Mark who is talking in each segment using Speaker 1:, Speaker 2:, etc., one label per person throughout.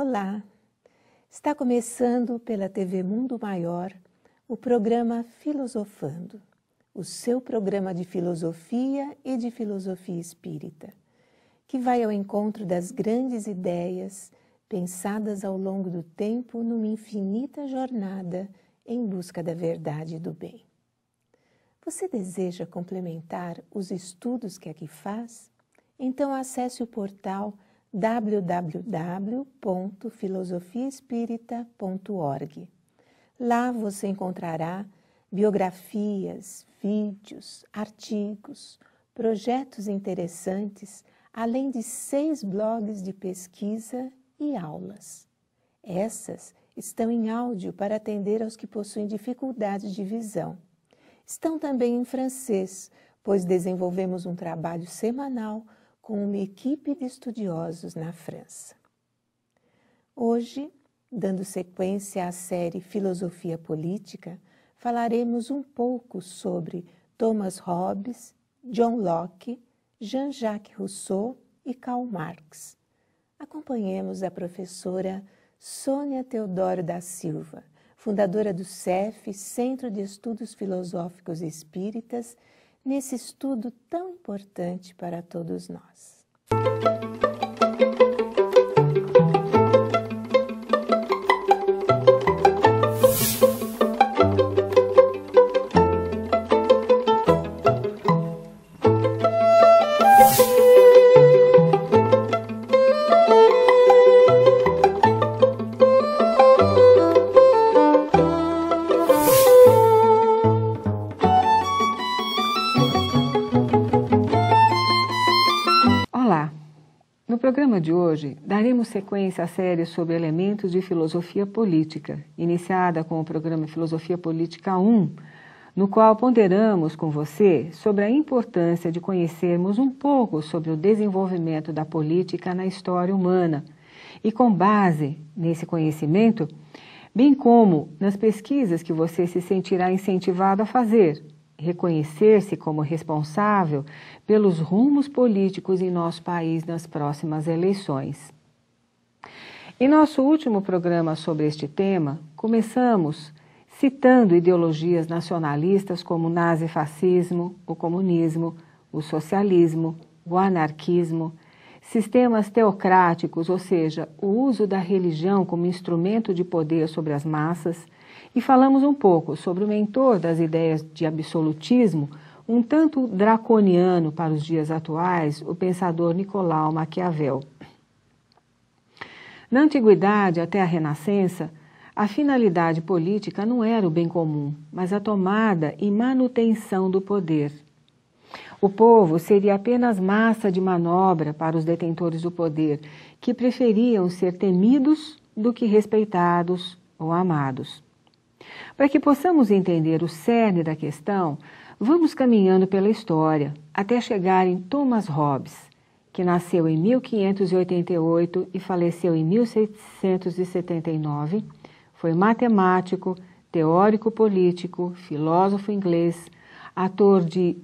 Speaker 1: Olá! Está começando pela TV Mundo Maior o programa Filosofando, o seu programa de filosofia e de filosofia espírita, que vai ao encontro das grandes ideias pensadas ao longo do tempo numa infinita jornada em busca da verdade e do bem. Você deseja complementar os estudos que aqui faz? Então acesse o portal www.filosofiaespírita.org. Lá você encontrará biografias, vídeos, artigos, projetos interessantes, além de 6 blogs de pesquisa e aulas. Essas estão em áudio para atender aos que possuem dificuldades de visão. Estão também em francês, pois desenvolvemos um trabalho semanal com uma equipe de estudiosos na França. Hoje, dando sequência à série Filosofia Política, falaremos um pouco sobre Thomas Hobbes, John Locke, Jean-Jacques Rousseau e Karl Marx. Acompanhemos a professora Sônia Teodoro da Silva, fundadora do CEF, Centro de Estudos Filosóficos Espíritas, nesse estudo tão importante para todos nós.
Speaker 2: No programa de hoje, daremos sequência à série sobre elementos de filosofia política, iniciada com o programa Filosofia Política 1, no qual ponderamos com você sobre a importância de conhecermos um pouco sobre o desenvolvimento da política na história humana e, com base nesse conhecimento, bem como nas pesquisas que você se sentirá incentivado a fazer, reconhecer-se como responsável pelos rumos políticos em nosso país nas próximas eleições. Em nosso último programa sobre este tema, começamos citando ideologias nacionalistas como o nazifascismo, o comunismo, o socialismo, o anarquismo, sistemas teocráticos, ou seja, o uso da religião como instrumento de poder sobre as massas, e falamos um pouco sobre o mentor das ideias de absolutismo, um tanto draconiano para os dias atuais, o pensador Nicolau Maquiavel. Na antiguidade até a Renascença, a finalidade política não era o bem comum, mas a tomada e manutenção do poder. O povo seria apenas massa de manobra para os detentores do poder, que preferiam ser temidos do que respeitados ou amados. Para que possamos entender o cerne da questão, vamos caminhando pela história até chegar em Thomas Hobbes, que nasceu em 1588 e faleceu em 1679, foi matemático, teórico político, filósofo inglês, autor de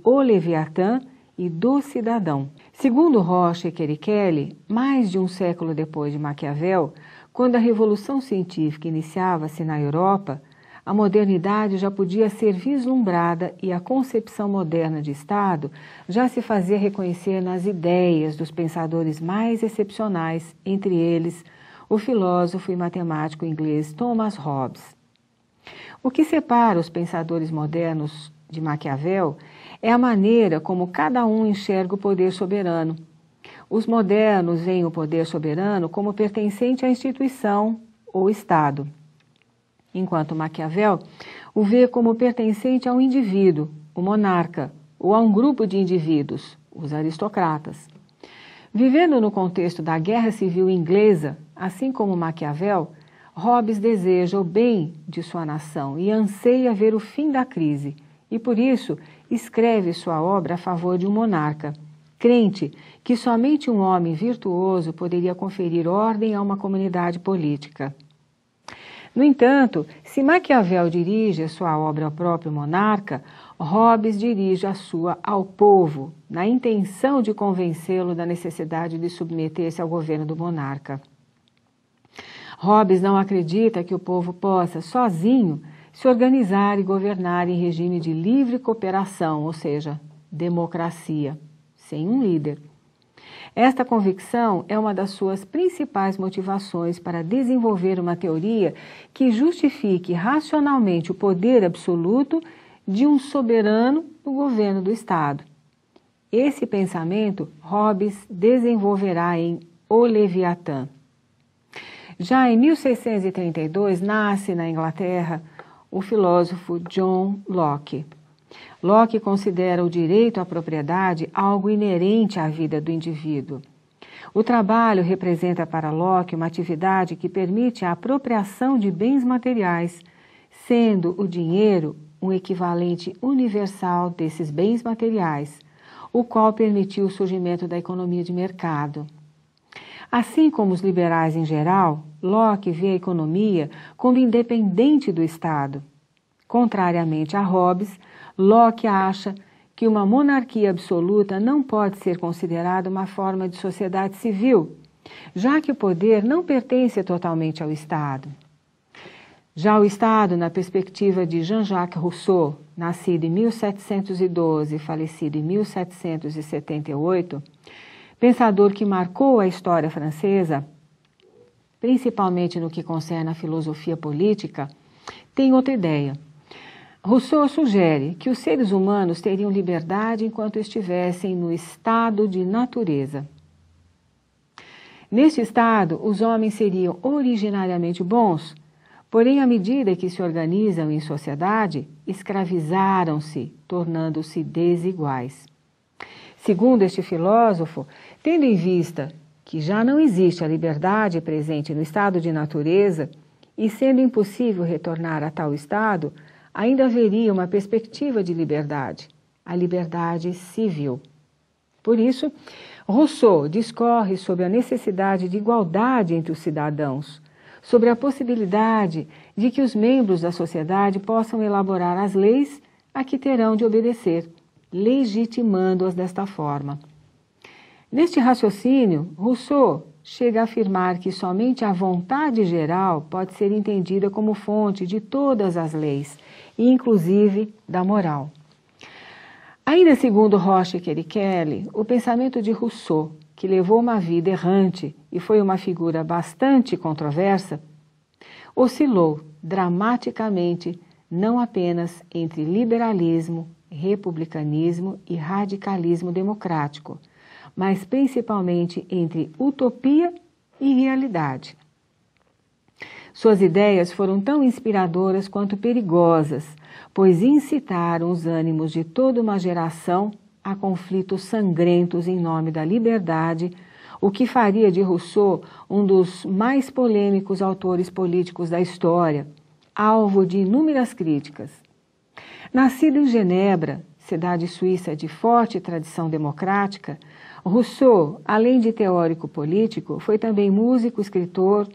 Speaker 2: O Leviatã e do Cidadão. Segundo Rocha e Querichelli, mais de um século depois de Maquiavel, quando a Revolução Científica iniciava-se na Europa, a modernidade já podia ser vislumbrada e a concepção moderna de Estado já se fazia reconhecer nas ideias dos pensadores mais excepcionais, entre eles o filósofo e matemático inglês Thomas Hobbes. O que separa os pensadores modernos de Maquiavel é a maneira como cada um enxerga o poder soberano. Os modernos veem o poder soberano como pertencente à instituição ou Estado, enquanto Maquiavel o vê como pertencente ao indivíduo, o monarca, ou a um grupo de indivíduos, os aristocratas. Vivendo no contexto da Guerra Civil Inglesa, assim como Maquiavel, Hobbes deseja o bem de sua nação e anseia ver o fim da crise, e por isso escreve sua obra a favor de um monarca, crente que somente um homem virtuoso poderia conferir ordem a uma comunidade política. No entanto, se Maquiavel dirige sua obra ao próprio monarca, Hobbes dirige a sua ao povo, na intenção de convencê-lo da necessidade de submeter-se ao governo do monarca. Hobbes não acredita que o povo possa, sozinho, se organizar e governar em regime de livre cooperação, ou seja, democracia, sem um líder. Esta convicção é uma das suas principais motivações para desenvolver uma teoria que justifique racionalmente o poder absoluto de um soberano no governo do Estado. Esse pensamento Hobbes desenvolverá em O Leviatã. Já em 1632, nasce na Inglaterra o filósofo John Locke. Locke considera o direito à propriedade algo inerente à vida do indivíduo. O trabalho representa para Locke uma atividade que permite a apropriação de bens materiais, sendo o dinheiro um equivalente universal desses bens materiais, o qual permitiu o surgimento da economia de mercado. Assim como os liberais em geral, Locke vê a economia como independente do Estado. Contrariamente a Hobbes, Locke acha que uma monarquia absoluta não pode ser considerada uma forma de sociedade civil, já que o poder não pertence totalmente ao Estado. Já o Estado, na perspectiva de Jean-Jacques Rousseau, nascido em 1712 e falecido em 1778, pensador que marcou a história francesa, principalmente no que concerne à filosofia política, tem outra ideia. Rousseau sugere que os seres humanos teriam liberdade enquanto estivessem no estado de natureza. Neste estado, os homens seriam originariamente bons, porém, à medida que se organizam em sociedade, escravizaram-se, tornando-se desiguais. Segundo este filósofo, tendo em vista que já não existe a liberdade presente no estado de natureza e sendo impossível retornar a tal estado, ainda haveria uma perspectiva de liberdade, a liberdade civil. Por isso, Rousseau discorre sobre a necessidade de igualdade entre os cidadãos, sobre a possibilidade de que os membros da sociedade possam elaborar as leis a que terão de obedecer, legitimando-as desta forma. Neste raciocínio, Rousseau chega a afirmar que somente a vontade geral pode ser entendida como fonte de todas as leis, e inclusive da moral. Ainda segundo Rocher e Kelly, o pensamento de Rousseau, que levou uma vida errante e foi uma figura bastante controversa, oscilou dramaticamente não apenas entre liberalismo, republicanismo e radicalismo democrático, mas principalmente entre utopia e realidade. Suas ideias foram tão inspiradoras quanto perigosas, pois incitaram os ânimos de toda uma geração a conflitos sangrentos em nome da liberdade, o que faria de Rousseau um dos mais polêmicos autores políticos da história, alvo de inúmeras críticas. Nascido em Genebra, cidade suíça de forte tradição democrática, Rousseau, além de teórico político, foi também músico, escritor,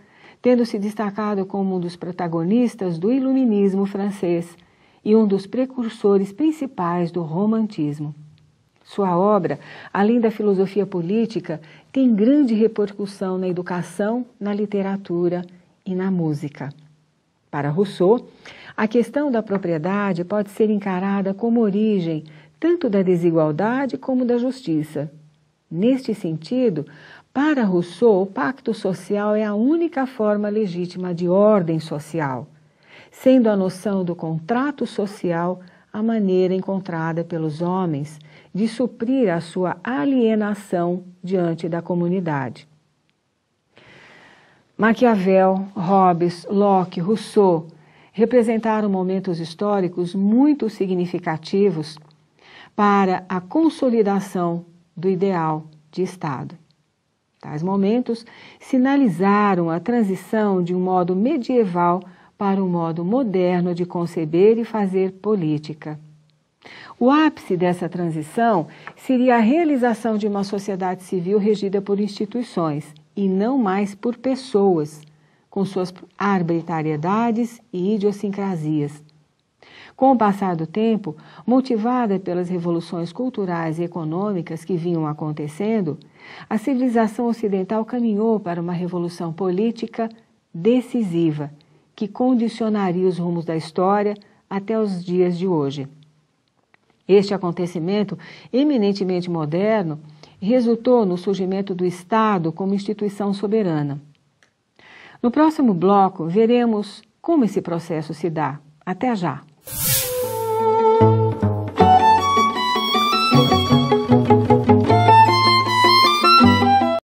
Speaker 2: tendo se destacado como um dos protagonistas do iluminismo francês e um dos precursores principais do romantismo. Sua obra, além da filosofia política, tem grande repercussão na educação, na literatura e na música. Para Rousseau, a questão da propriedade pode ser encarada como origem tanto da desigualdade como da justiça. Neste sentido, para Rousseau, o pacto social é a única forma legítima de ordem social, sendo a noção do contrato social a maneira encontrada pelos homens de suprir a sua alienação diante da comunidade. Maquiavel, Hobbes, Locke, Rousseau representaram momentos históricos muito significativos para a consolidação do ideal de Estado. Tais momentos sinalizaram a transição de um modo medieval para um modo moderno de conceber e fazer política. O ápice dessa transição seria a realização de uma sociedade civil regida por instituições e não mais por pessoas, com suas arbitrariedades e idiosincrasias. Com o passar do tempo, motivada pelas revoluções culturais e econômicas que vinham acontecendo, a civilização ocidental caminhou para uma revolução política decisiva, que condicionaria os rumos da história até os dias de hoje. Este acontecimento, eminentemente moderno, resultou no surgimento do Estado como instituição soberana. No próximo bloco, veremos como esse processo se dá. Até já!